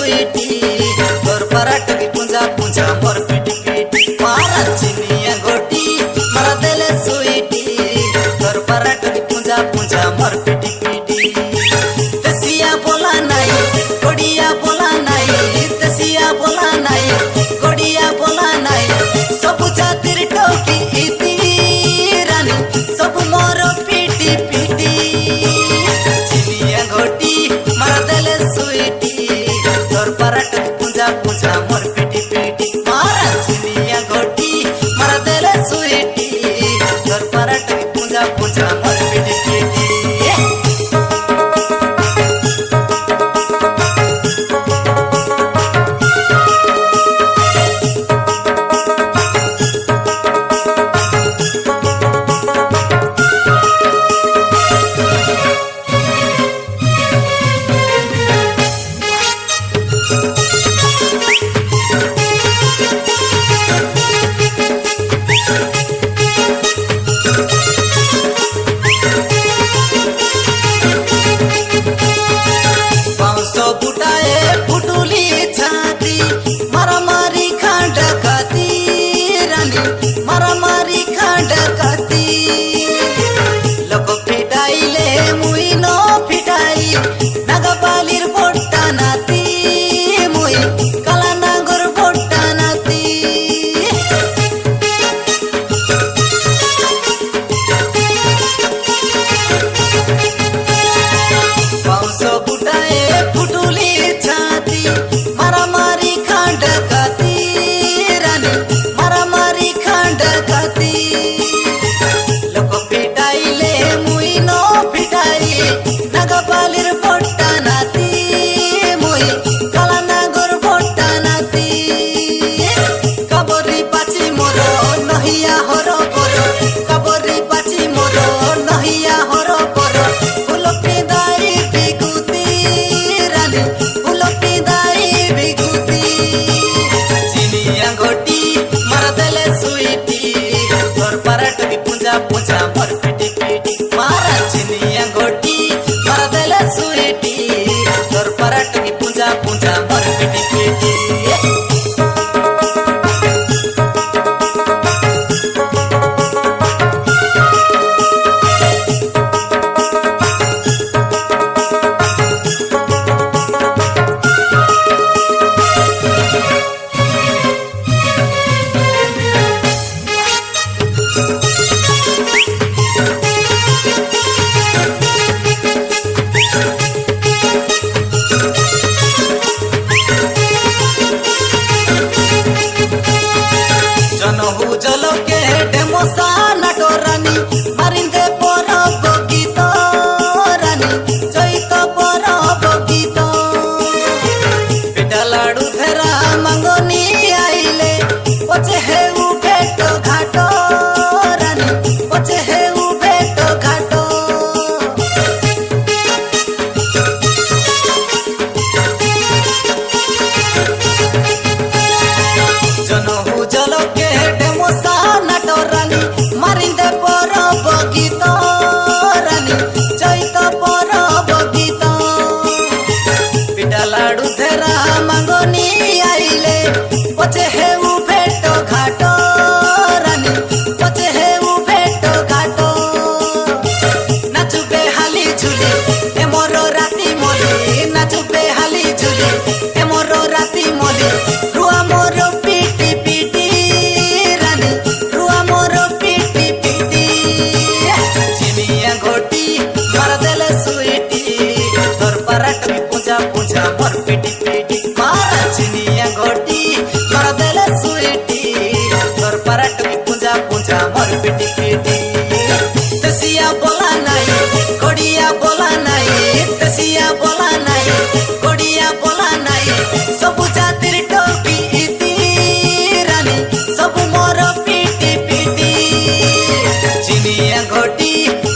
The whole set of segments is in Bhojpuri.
सुईटी तोर पराठ की पूंजा पूंजा मोर पीटी पीटी मारा चिनिया गोटी मारा देले सुईटी तोर पराठ की पूंजा पूंजा मोर पीटी पीटी तसिया बोला नहीं कोडिया बोला नहीं तसिया बोला नहीं कोडिया बोला नहीं सब जातिर टोकी इती रानी सब मोर पीटी पीटी चिनिया गोटी मारा देले सुईटी तोर पराठ की पूंजा पूंजा मोर पीटी पीटी मारा चिनिया गोटी मारा देले सुईटी तोर पराठ की पूंजा पूंजा मोर पीटी पीटी पूंजा मोर पीटी पीटी मारा चिनिया गोटी मारा देले सुईटी तोर पराठ की पूंजा पूंजा मोर पीटी पीटी जलो के डेमोसा नाटो रानी मारिंदे पर बगीत रानी चैत पर बगीत पिठा लाडू फेरा मांगनी आइले पचे हे भेट घाट रानी पचे हे भेट घाट जनहु जलो के मारिंदे पर बगीत रानी चैत पर बगीत पिठा लाडू धेरा मांगनी आइले पचे हेउ भेट घाट रानी पचे हेउ भेट घाट नाचु बेहाली झुली ए मोर राती मोली नाचु बेहाली झुली ए मोर राती मोली रुआ मोर पीटी पीटी रानी रुआ मोर पूंजा पूंजा मोर पीटी पीटी मारा चिनिया गोटी मारा देले सुईटी तोर पराठ की पूंजा पूंजा मोर पीटी पीटी तसिया बोला नहीं कोडिया बोला नहीं तसिया बोला नहीं कोडिया बोला नहीं सब जातिर टोकी इती रानी सब मोर पीटी पीटी चिनिया गोटी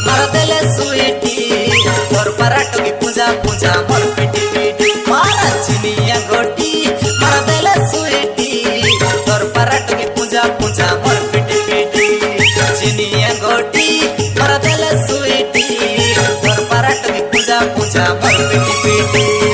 मारा देले सुईटी तोर पराठ की पूंजा पूंजा मोर पीटी पीटी मारा चिनिया गोटी मारा देले सुईटी तोर पराठ की पूंजा पूंजा मोर पीटी पीटी चिनिया गोटी मारा देले सुईटी तोर पराठ की पूंजा पूंजा मोर पीटी पीटी